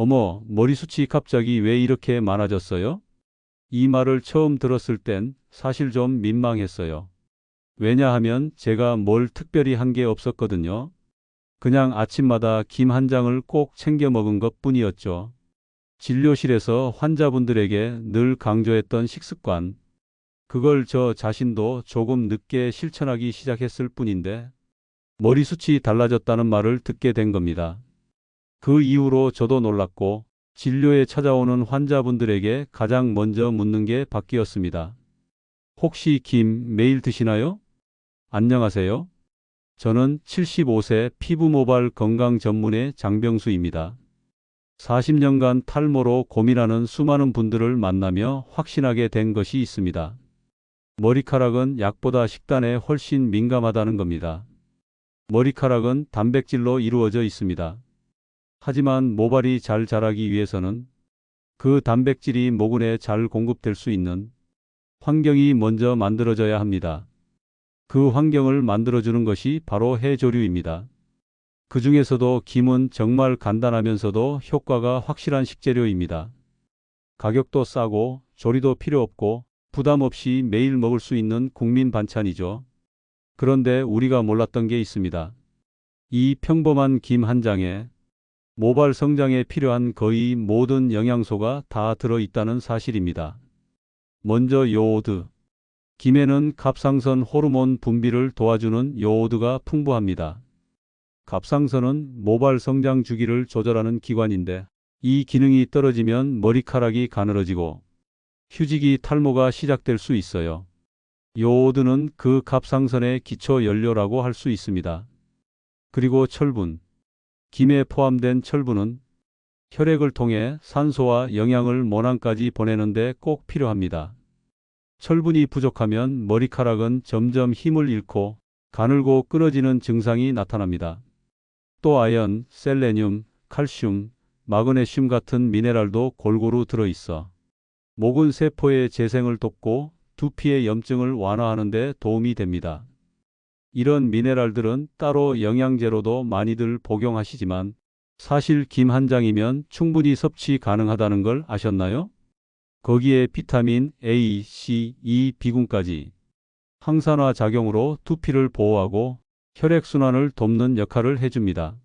어머, 머리숱이 갑자기 왜 이렇게 많아졌어요? 이 말을 처음 들었을 땐 사실 좀 민망했어요. 왜냐하면 제가 뭘 특별히 한 게 없었거든요. 그냥 아침마다 김 한 장을 꼭 챙겨 먹은 것 뿐이었죠. 진료실에서 환자분들에게 늘 강조했던 식습관. 그걸 저 자신도 조금 늦게 실천하기 시작했을 뿐인데 머리숱이 달라졌다는 말을 듣게 된 겁니다. 그 이후로 저도 놀랐고 진료에 찾아오는 환자분들에게 가장 먼저 묻는 게 바뀌었습니다. 혹시 김 매일 드시나요? 안녕하세요. 저는 75세 피부 모발 건강 전문의 장병수입니다. 40년간 탈모로 고민하는 수많은 분들을 만나며 확신하게 된 것이 있습니다. 머리카락은 약보다 식단에 훨씬 민감하다는 겁니다. 머리카락은 단백질로 이루어져 있습니다. 하지만 모발이 잘 자라기 위해서는 그 단백질이 모근에 잘 공급될 수 있는 환경이 먼저 만들어져야 합니다. 그 환경을 만들어주는 것이 바로 해조류입니다. 그 중에서도 김은 정말 간단하면서도 효과가 확실한 식재료입니다. 가격도 싸고 조리도 필요 없고 부담 없이 매일 먹을 수 있는 국민 반찬이죠. 그런데 우리가 몰랐던 게 있습니다. 이 평범한 김 한 장에 모발 성장에 필요한 거의 모든 영양소가 다 들어있다는 사실입니다. 먼저 요오드. 김에는 갑상선 호르몬 분비를 도와주는 요오드가 풍부합니다. 갑상선은 모발 성장 주기를 조절하는 기관인데 이 기능이 떨어지면 머리카락이 가늘어지고 휴지기 탈모가 시작될 수 있어요. 요오드는 그 갑상선의 기초 연료라고 할 수 있습니다. 그리고 철분. 김에 포함된 철분은 혈액을 통해 산소와 영양을 모낭까지 보내는데 꼭 필요합니다. 철분이 부족하면 머리카락은 점점 힘을 잃고 가늘고 끊어지는 증상이 나타납니다. 또 아연, 셀레늄, 칼슘, 마그네슘 같은 미네랄도 골고루 들어있어 모근 세포의 재생을 돕고 두피의 염증을 완화하는 데 도움이 됩니다. 이런 미네랄들은 따로 영양제로도 많이들 복용하시지만 사실 김 한 장이면 충분히 섭취 가능하다는 걸 아셨나요? 거기에 비타민 A, C, E, B군까지 항산화 작용으로 두피를 보호하고 혈액순환을 돕는 역할을 해줍니다.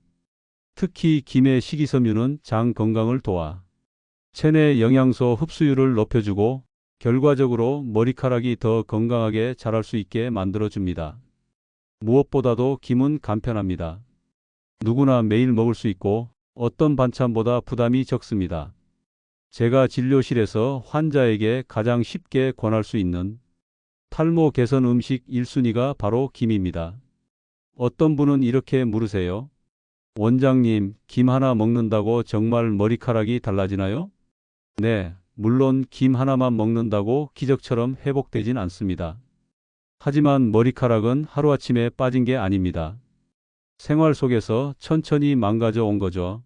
특히 김의 식이섬유는 장 건강을 도와 체내 영양소 흡수율을 높여주고 결과적으로 머리카락이 더 건강하게 자랄 수 있게 만들어줍니다. 무엇보다도 김은 간편합니다. 누구나 매일 먹을 수 있고 어떤 반찬보다 부담이 적습니다. 제가 진료실에서 환자에게 가장 쉽게 권할 수 있는 탈모 개선 음식 1순위가 바로 김입니다. 어떤 분은 이렇게 물으세요. 원장님, 김 하나 먹는다고 정말 머리카락이 달라지나요? 네, 물론 김 하나만 먹는다고 기적처럼 회복되진 않습니다. 하지만 머리카락은 하루아침에 빠진 게 아닙니다. 생활 속에서 천천히 망가져 온 거죠.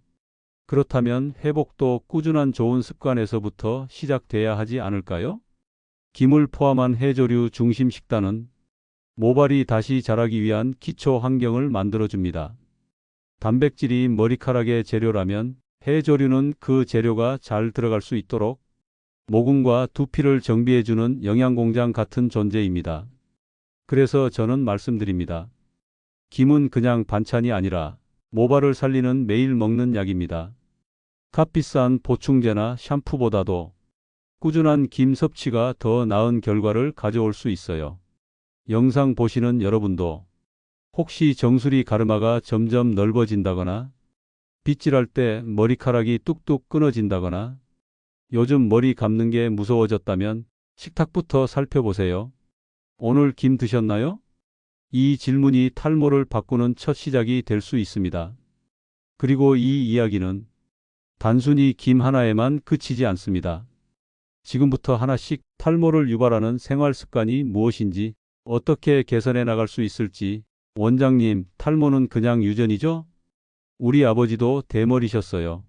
그렇다면 회복도 꾸준한 좋은 습관에서부터 시작돼야 하지 않을까요? 김을 포함한 해조류 중심 식단은 모발이 다시 자라기 위한 기초 환경을 만들어줍니다. 단백질이 머리카락의 재료라면 해조류는 그 재료가 잘 들어갈 수 있도록 모근과 두피를 정비해주는 영양공장 같은 존재입니다. 그래서 저는 말씀드립니다. 김은 그냥 반찬이 아니라 모발을 살리는 매일 먹는 약입니다. 값비싼 보충제나 샴푸보다도 꾸준한 김 섭취가 더 나은 결과를 가져올 수 있어요. 영상 보시는 여러분도 혹시 정수리 가르마가 점점 넓어진다거나 빗질할 때 머리카락이 뚝뚝 끊어진다거나 요즘 머리 감는 게 무서워졌다면 식탁부터 살펴보세요. 오늘 김 드셨나요? 이 질문이 탈모를 바꾸는 첫 시작이 될 수 있습니다. 그리고 이 이야기는 단순히 김 하나에만 그치지 않습니다. 지금부터 하나씩 탈모를 유발하는 생활 습관이 무엇인지, 어떻게 개선해 나갈 수 있을지. 원장님, 탈모는 그냥 유전이죠? 우리 아버지도 대머리셨어요.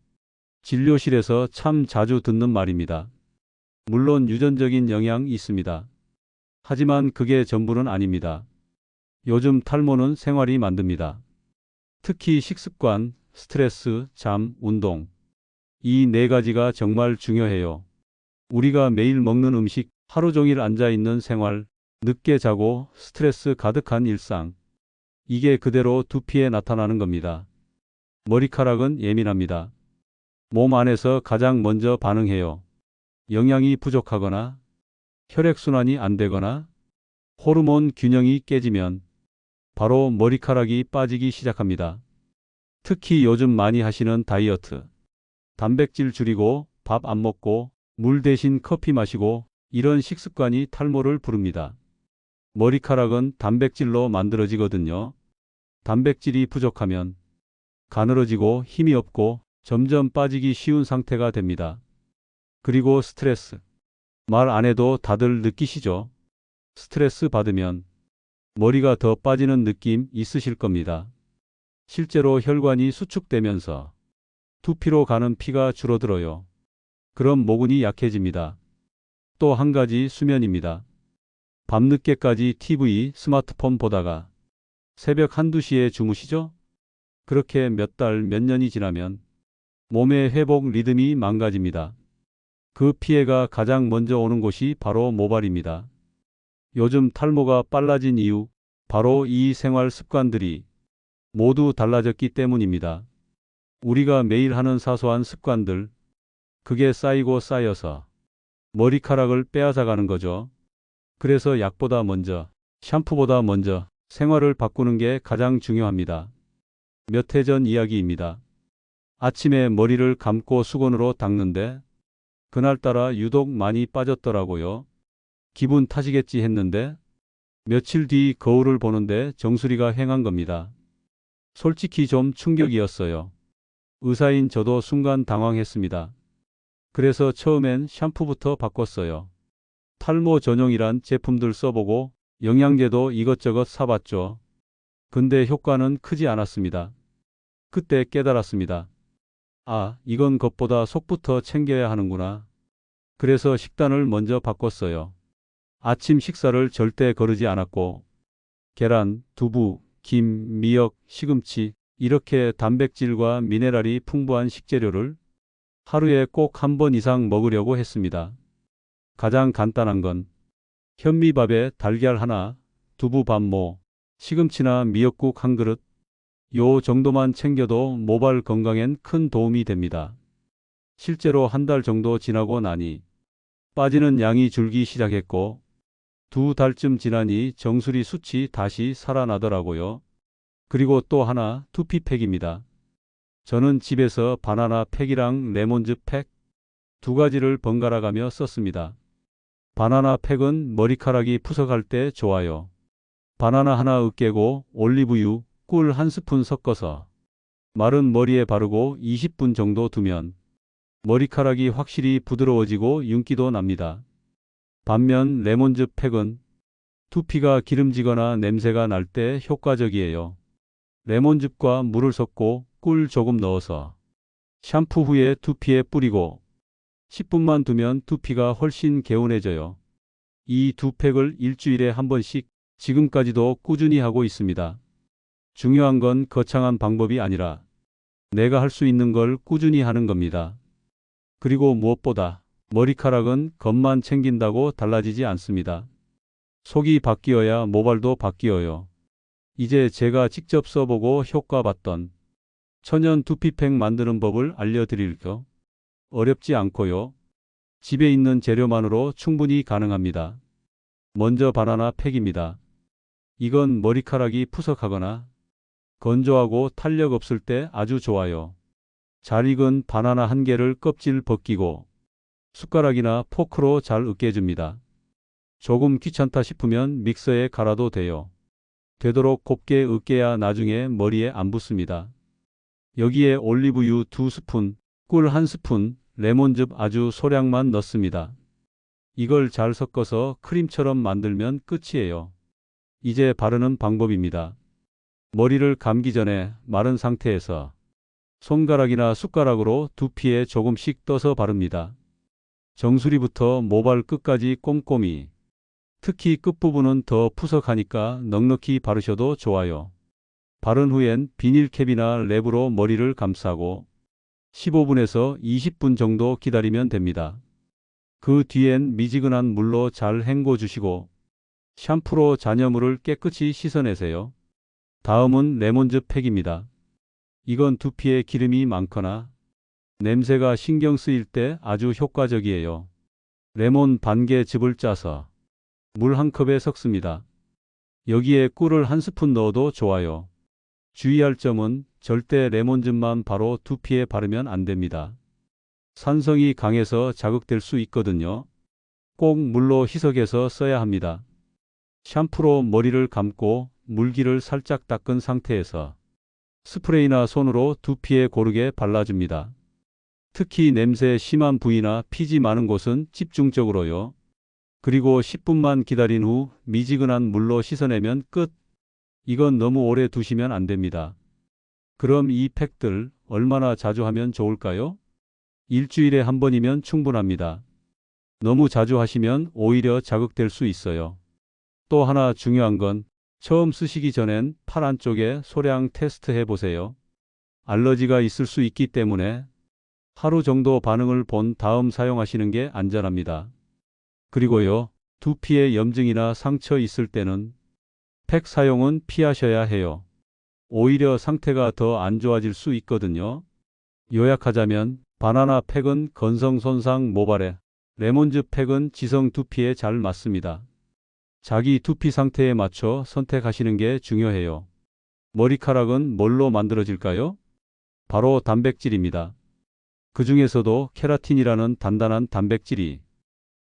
진료실에서 참 자주 듣는 말입니다. 물론 유전적인 영향이 있습니다. 하지만 그게 전부는 아닙니다. 요즘 탈모는 생활이 만듭니다. 특히 식습관, 스트레스, 잠, 운동, 이 네 가지가 정말 중요해요. 우리가 매일 먹는 음식, 하루 종일 앉아 있는 생활, 늦게 자고 스트레스 가득한 일상. 이게 그대로 두피에 나타나는 겁니다. 머리카락은 예민합니다. 몸 안에서 가장 먼저 반응해요. 영양이 부족하거나 혈액순환이 안 되거나 호르몬 균형이 깨지면 바로 머리카락이 빠지기 시작합니다. 특히 요즘 많이 하시는 다이어트, 단백질 줄이고 밥 안 먹고 물 대신 커피 마시고 이런 식습관이 탈모를 부릅니다. 머리카락은 단백질로 만들어지거든요. 단백질이 부족하면 가늘어지고 힘이 없고 점점 빠지기 쉬운 상태가 됩니다. 그리고 스트레스. 말 안 해도 다들 느끼시죠? 스트레스 받으면 머리가 더 빠지는 느낌 있으실 겁니다. 실제로 혈관이 수축되면서 두피로 가는 피가 줄어들어요. 그럼 모근이 약해집니다. 또 한 가지 수면입니다. 밤늦게까지 TV, 스마트폰 보다가 새벽 1, 2시에 주무시죠? 그렇게 몇 달, 몇 년이 지나면 몸의 회복 리듬이 망가집니다. 그 피해가 가장 먼저 오는 곳이 바로 모발입니다. 요즘 탈모가 빨라진 이유, 바로 이 생활 습관들이 모두 달라졌기 때문입니다. 우리가 매일 하는 사소한 습관들, 그게 쌓이고 쌓여서 머리카락을 빼앗아가는 거죠. 그래서 약보다 먼저, 샴푸보다 먼저 생활을 바꾸는 게 가장 중요합니다. 몇 해 전 이야기입니다. 아침에 머리를 감고 수건으로 닦는데 그날따라 유독 많이 빠졌더라고요. 기분 탓이겠지 했는데 며칠 뒤 거울을 보는데 정수리가 휑한 겁니다. 솔직히 좀 충격이었어요. 의사인 저도 순간 당황했습니다. 그래서 처음엔 샴푸부터 바꿨어요. 탈모 전용이란 제품들 써보고 영양제도 이것저것 사봤죠. 근데 효과는 크지 않았습니다. 그때 깨달았습니다. 아, 이건 겉보다 속부터 챙겨야 하는구나. 그래서 식단을 먼저 바꿨어요. 아침 식사를 절대 거르지 않았고 계란, 두부, 김, 미역, 시금치 이렇게 단백질과 미네랄이 풍부한 식재료를 하루에 꼭 한 번 이상 먹으려고 했습니다. 가장 간단한 건 현미밥에 달걀 하나, 두부 반모, 시금치나 미역국 한 그릇 요 정도만 챙겨도 모발 건강엔 큰 도움이 됩니다. 실제로 한 달 정도 지나고 나니 빠지는 양이 줄기 시작했고 2달쯤 지나니 정수리 숱이 다시 살아나더라고요. 그리고 또 하나 두피팩입니다. 저는 집에서 바나나 팩이랑 레몬즙 팩 두 가지를 번갈아 가며 썼습니다. 바나나 팩은 머리카락이 푸석할 때 좋아요. 바나나 하나 으깨고 올리브유, 꿀 한 스푼 섞어서 마른 머리에 바르고 20분 정도 두면 머리카락이 확실히 부드러워지고 윤기도 납니다. 반면 레몬즙 팩은 두피가 기름지거나 냄새가 날 때 효과적이에요. 레몬즙과 물을 섞고 꿀 조금 넣어서 샴푸 후에 두피에 뿌리고 10분만 두면 두피가 훨씬 개운해져요. 이 두 팩을 일주일에 한 번씩 지금까지도 꾸준히 하고 있습니다. 중요한 건 거창한 방법이 아니라 내가 할 수 있는 걸 꾸준히 하는 겁니다. 그리고 무엇보다 머리카락은 겉만 챙긴다고 달라지지 않습니다. 속이 바뀌어야 모발도 바뀌어요. 이제 제가 직접 써보고 효과 봤던 천연 두피팩 만드는 법을 알려드릴게요. 어렵지 않고요. 집에 있는 재료만으로 충분히 가능합니다. 먼저 바나나 팩입니다. 이건 머리카락이 푸석하거나 건조하고 탄력 없을 때 아주 좋아요. 잘 익은 바나나 한 개를 껍질 벗기고 숟가락이나 포크로 잘 으깨줍니다. 조금 귀찮다 싶으면 믹서에 갈아도 돼요. 되도록 곱게 으깨야 나중에 머리에 안 붙습니다. 여기에 올리브유 2스푼, 꿀 1스푼, 레몬즙 아주 소량만 넣습니다. 이걸 잘 섞어서 크림처럼 만들면 끝이에요. 이제 바르는 방법입니다. 머리를 감기 전에 마른 상태에서 손가락이나 숟가락으로 두피에 조금씩 떠서 바릅니다. 정수리부터 모발 끝까지 꼼꼼히. 특히 끝부분은 더 푸석하니까 넉넉히 바르셔도 좋아요. 바른 후엔 비닐캡이나 랩으로 머리를 감싸고 15분에서 20분 정도 기다리면 됩니다. 그 뒤엔 미지근한 물로 잘 헹궈 주시고 샴푸로 잔여물을 깨끗이 씻어내세요. 다음은 레몬즙 팩입니다. 이건 두피에 기름이 많거나 냄새가 신경 쓰일 때 아주 효과적이에요. 레몬 반개 즙을 짜서 물 한 컵에 섞습니다. 여기에 꿀을 한 스푼 넣어도 좋아요. 주의할 점은 절대 레몬즙만 바로 두피에 바르면 안 됩니다. 산성이 강해서 자극될 수 있거든요. 꼭 물로 희석해서 써야 합니다. 샴푸로 머리를 감고 물기를 살짝 닦은 상태에서 스프레이나 손으로 두피에 고르게 발라줍니다. 특히 냄새 심한 부위나 피지 많은 곳은 집중적으로요. 그리고 10분만 기다린 후 미지근한 물로 씻어내면 끝. 이건 너무 오래 두시면 안 됩니다. 그럼 이 팩들 얼마나 자주 하면 좋을까요? 일주일에 한 번이면 충분합니다. 너무 자주 하시면 오히려 자극될 수 있어요. 또 하나 중요한 건 처음 쓰시기 전엔 팔 안쪽에 소량 테스트 해보세요. 알러지가 있을 수 있기 때문에 하루 정도 반응을 본 다음 사용하시는 게 안전합니다. 그리고요, 두피에 염증이나 상처 있을 때는 팩 사용은 피하셔야 해요. 오히려 상태가 더 안 좋아질 수 있거든요. 요약하자면 바나나 팩은 건성 손상 모발에, 레몬즙 팩은 지성 두피에 잘 맞습니다. 자기 두피 상태에 맞춰 선택하시는 게 중요해요. 머리카락은 뭘로 만들어질까요? 바로 단백질입니다. 그 중에서도 케라틴이라는 단단한 단백질이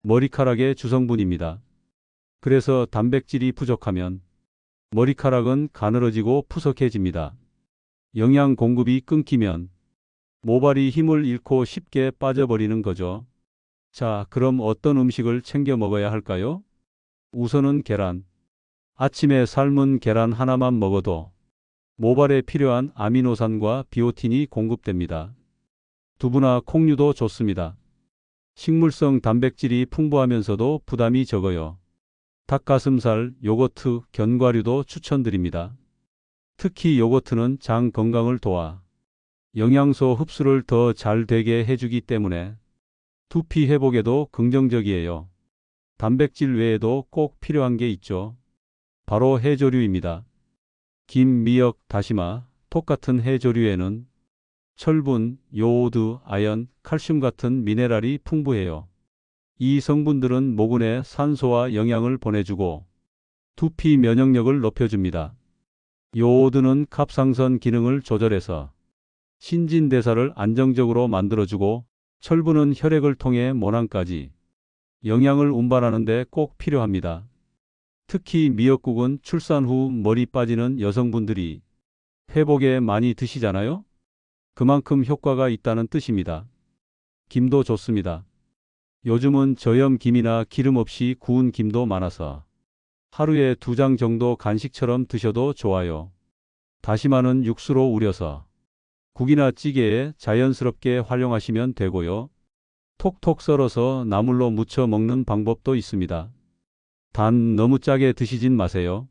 머리카락의 주성분입니다. 그래서 단백질이 부족하면 머리카락은 가늘어지고 푸석해집니다. 영양 공급이 끊기면 모발이 힘을 잃고 쉽게 빠져버리는 거죠. 자, 그럼 어떤 음식을 챙겨 먹어야 할까요? 우선은 계란. 아침에 삶은 계란 하나만 먹어도 모발에 필요한 아미노산과 비오틴이 공급됩니다. 두부나 콩류도 좋습니다. 식물성 단백질이 풍부하면서도 부담이 적어요. 닭가슴살, 요거트, 견과류도 추천드립니다. 특히 요거트는 장 건강을 도와 영양소 흡수를 더 잘 되게 해주기 때문에 두피 회복에도 긍정적이에요. 단백질 외에도 꼭 필요한 게 있죠. 바로 해조류입니다. 김, 미역, 다시마, 톡 같은 해조류에는 철분, 요오드, 아연, 칼슘 같은 미네랄이 풍부해요. 이 성분들은 모근에 산소와 영양을 보내주고 두피 면역력을 높여줍니다. 요오드는 갑상선 기능을 조절해서 신진대사를 안정적으로 만들어주고 철분은 혈액을 통해 모낭까지 영양을 운반하는 데 꼭 필요합니다. 특히 미역국은 출산 후 머리 빠지는 여성분들이 회복에 많이 드시잖아요? 그만큼 효과가 있다는 뜻입니다. 김도 좋습니다. 요즘은 저염 김이나 기름 없이 구운 김도 많아서 하루에 2장 정도 간식처럼 드셔도 좋아요. 다시마는 육수로 우려서 국이나 찌개에 자연스럽게 활용하시면 되고요. 톡톡 썰어서 나물로 무쳐 먹는 방법도 있습니다. 단 너무 짜게 드시진 마세요.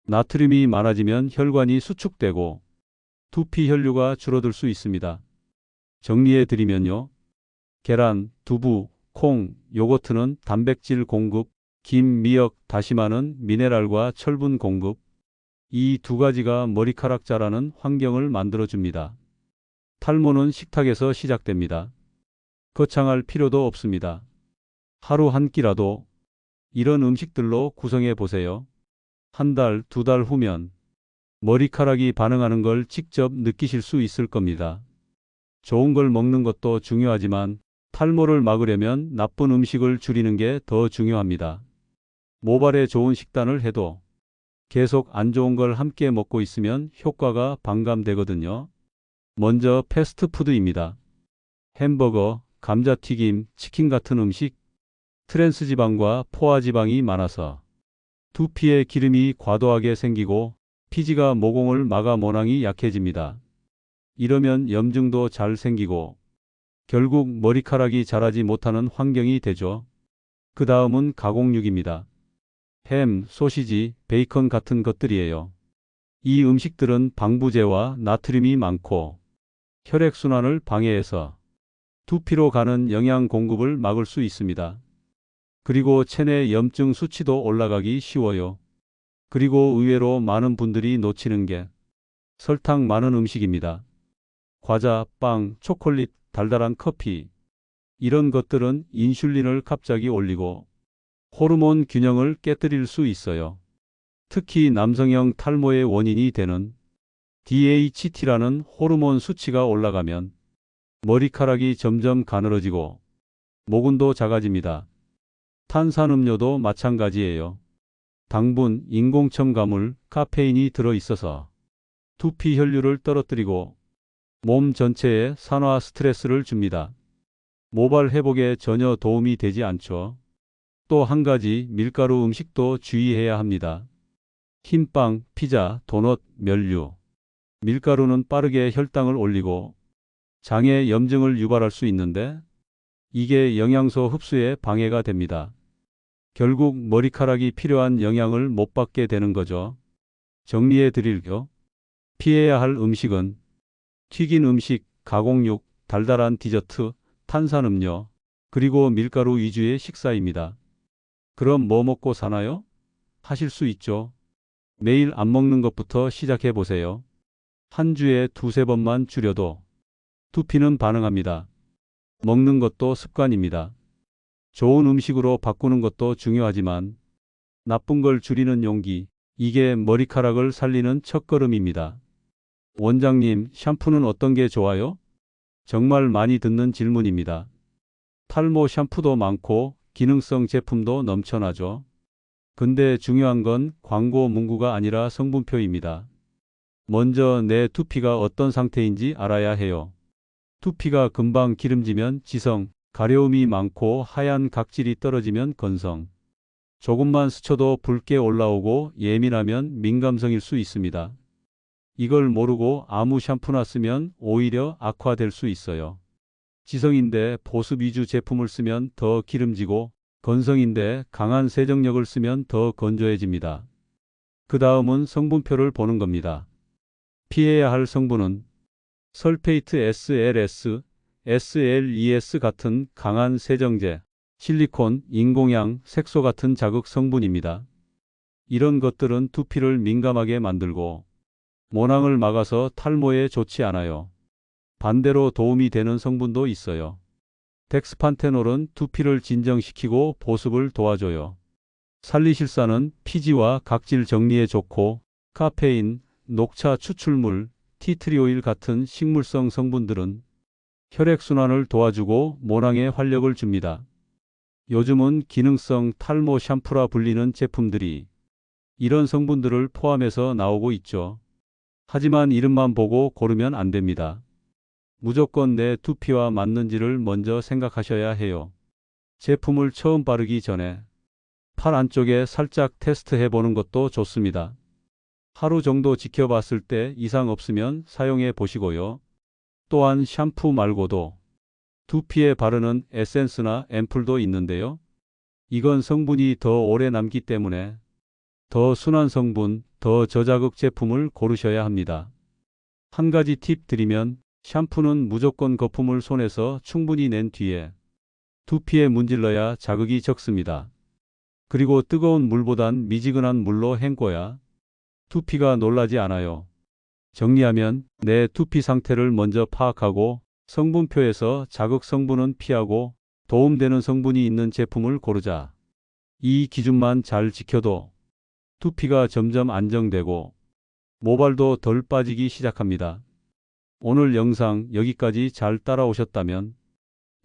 나트륨이 많아지면 혈관이 수축되고 두피 혈류가 줄어들 수 있습니다. 정리해 드리면요. 계란, 두부, 콩, 요거트는 단백질 공급, 김, 미역, 다시마는 미네랄과 철분 공급. 이 두 가지가 머리카락 자라는 환경을 만들어줍니다. 탈모는 식탁에서 시작됩니다. 거창할 필요도 없습니다. 하루 한 끼라도 이런 음식들로 구성해 보세요. 한 달, 2달 후면 머리카락이 반응하는 걸 직접 느끼실 수 있을 겁니다. 좋은 걸 먹는 것도 중요하지만 탈모를 막으려면 나쁜 음식을 줄이는 게 더 중요합니다. 모발에 좋은 식단을 해도 계속 안 좋은 걸 함께 먹고 있으면 효과가 반감되거든요. 먼저 패스트푸드입니다. 햄버거, 감자튀김, 치킨 같은 음식, 트랜스지방과 포화지방이 많아서 두피에 기름이 과도하게 생기고 피지가 모공을 막아 모낭이 약해집니다. 이러면 염증도 잘 생기고 결국 머리카락이 자라지 못하는 환경이 되죠. 그 다음은 가공육입니다. 햄, 소시지, 베이컨 같은 것들이에요. 이 음식들은 방부제와 나트륨이 많고 혈액순환을 방해해서 두피로 가는 영양 공급을 막을 수 있습니다. 그리고 체내 염증 수치도 올라가기 쉬워요. 그리고 의외로 많은 분들이 놓치는 게 설탕 많은 음식입니다. 과자, 빵, 초콜릿, 달달한 커피. 이런 것들은 인슐린을 갑자기 올리고 호르몬 균형을 깨뜨릴 수 있어요. 특히 남성형 탈모의 원인이 되는 DHT라는 호르몬 수치가 올라가면 머리카락이 점점 가늘어지고 모근도 작아집니다. 탄산음료도 마찬가지예요. 당분, 인공첨가물, 카페인이 들어있어서 두피 혈류를 떨어뜨리고 몸 전체에 산화 스트레스를 줍니다. 모발 회복에 전혀 도움이 되지 않죠. 또 한 가지 밀가루 음식도 주의해야 합니다. 흰빵, 피자, 도넛, 면류. 밀가루는 빠르게 혈당을 올리고 장에 염증을 유발할 수 있는데 이게 영양소 흡수에 방해가 됩니다. 결국 머리카락이 필요한 영양을 못 받게 되는 거죠. 정리해 드릴게요. 피해야 할 음식은 튀긴 음식, 가공육, 달달한 디저트, 탄산음료, 그리고 밀가루 위주의 식사입니다. 그럼 뭐 먹고 사나요? 하실 수 있죠. 매일 안 먹는 것부터 시작해 보세요. 한 주에 두세 번만 줄여도 두피는 반응합니다. 먹는 것도 습관입니다. 좋은 음식으로 바꾸는 것도 중요하지만 나쁜 걸 줄이는 용기, 이게 머리카락을 살리는 첫걸음입니다. 원장님, 샴푸는 어떤 게 좋아요? 정말 많이 듣는 질문입니다. 탈모 샴푸도 많고 기능성 제품도 넘쳐나죠. 근데 중요한 건 광고 문구가 아니라 성분표입니다. 먼저 내 두피가 어떤 상태인지 알아야 해요. 두피가 금방 기름지면 지성, 가려움이 많고 하얀 각질이 떨어지면 건성. 조금만 스쳐도 붉게 올라오고 예민하면 민감성일 수 있습니다. 이걸 모르고 아무 샴푸나 쓰면 오히려 악화될 수 있어요. 지성인데 보습 위주 제품을 쓰면 더 기름지고 건성인데 강한 세정력을 쓰면 더 건조해집니다. 그 다음은 성분표를 보는 겁니다. 피해야 할 성분은 설페이트 SLS, SLES 같은 강한 세정제, 실리콘, 인공향, 색소 같은 자극 성분입니다. 이런 것들은 두피를 민감하게 만들고 모낭을 막아서 탈모에 좋지 않아요. 반대로 도움이 되는 성분도 있어요. 덱스판테놀은 두피를 진정시키고 보습을 도와줘요. 살리실사는 피지와 각질 정리에 좋고 카페인, 녹차 추출물, 티트리오일 같은 식물성 성분들은 혈액순환을 도와주고 모낭에 활력을 줍니다. 요즘은 기능성 탈모 샴푸라 불리는 제품들이 이런 성분들을 포함해서 나오고 있죠. 하지만 이름만 보고 고르면 안 됩니다. 무조건 내 두피와 맞는지를 먼저 생각하셔야 해요. 제품을 처음 바르기 전에 팔 안쪽에 살짝 테스트해 보는 것도 좋습니다. 하루 정도 지켜봤을 때 이상 없으면 사용해 보시고요. 또한 샴푸 말고도 두피에 바르는 에센스나 앰플도 있는데요. 이건 성분이 더 오래 남기 때문에 더 순한 성분, 더 저자극 제품을 고르셔야 합니다. 한 가지 팁 드리면 샴푸는 무조건 거품을 손에서 충분히 낸 뒤에 두피에 문질러야 자극이 적습니다. 그리고 뜨거운 물보단 미지근한 물로 헹궈야 두피가 놀라지 않아요. 정리하면 내 두피 상태를 먼저 파악하고 성분표에서 자극 성분은 피하고 도움되는 성분이 있는 제품을 고르자. 이 기준만 잘 지켜도 두피가 점점 안정되고 모발도 덜 빠지기 시작합니다. 오늘 영상 여기까지 잘 따라오셨다면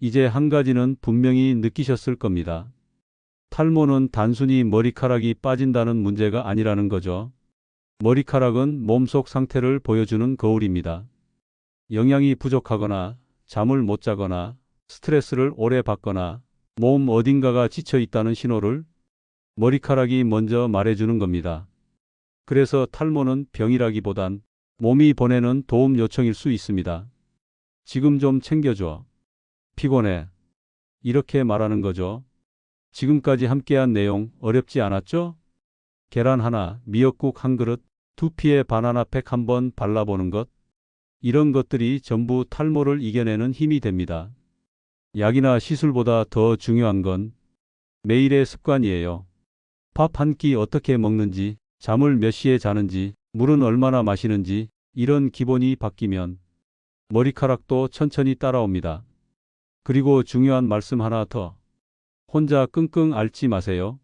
이제 한 가지는 분명히 느끼셨을 겁니다. 탈모는 단순히 머리카락이 빠진다는 문제가 아니라는 거죠. 머리카락은 몸속 상태를 보여주는 거울입니다. 영양이 부족하거나 잠을 못 자거나 스트레스를 오래 받거나 몸 어딘가가 지쳐 있다는 신호를 머리카락이 먼저 말해주는 겁니다. 그래서 탈모는 병이라기보단 몸이 보내는 도움 요청일 수 있습니다. 지금 좀 챙겨줘. 피곤해. 이렇게 말하는 거죠. 지금까지 함께한 내용 어렵지 않았죠? 계란 하나, 미역국 한 그릇, 두피에 바나나 팩 한번 발라보는 것. 이런 것들이 전부 탈모를 이겨내는 힘이 됩니다. 약이나 시술보다 더 중요한 건 매일의 습관이에요. 밥 한 끼 어떻게 먹는지, 잠을 몇 시에 자는지, 물은 얼마나 마시는지 이런 기본이 바뀌면 머리카락도 천천히 따라옵니다. 그리고 중요한 말씀 하나 더. 혼자 끙끙 앓지 마세요.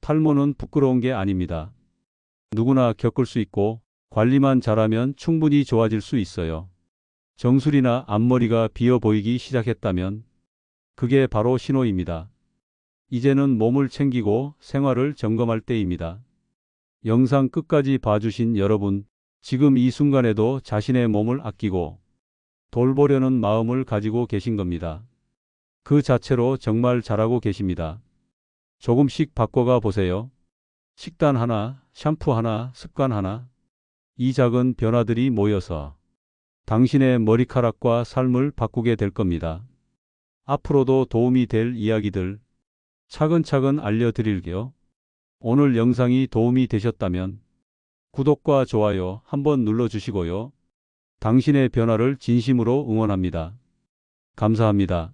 탈모는 부끄러운 게 아닙니다. 누구나 겪을 수 있고 관리만 잘하면 충분히 좋아질 수 있어요. 정수리나 앞머리가 비어 보이기 시작했다면 그게 바로 신호입니다. 이제는 몸을 챙기고 생활을 점검할 때입니다. 영상 끝까지 봐주신 여러분, 지금 이 순간에도 자신의 몸을 아끼고 돌보려는 마음을 가지고 계신 겁니다. 그 자체로 정말 잘하고 계십니다. 조금씩 바꿔가 보세요. 식단 하나, 샴푸 하나, 습관 하나. 이 작은 변화들이 모여서 당신의 머리카락과 삶을 바꾸게 될 겁니다. 앞으로도 도움이 될 이야기들 차근차근 알려드릴게요. 오늘 영상이 도움이 되셨다면 구독과 좋아요 한번 눌러주시고요. 당신의 변화를 진심으로 응원합니다. 감사합니다.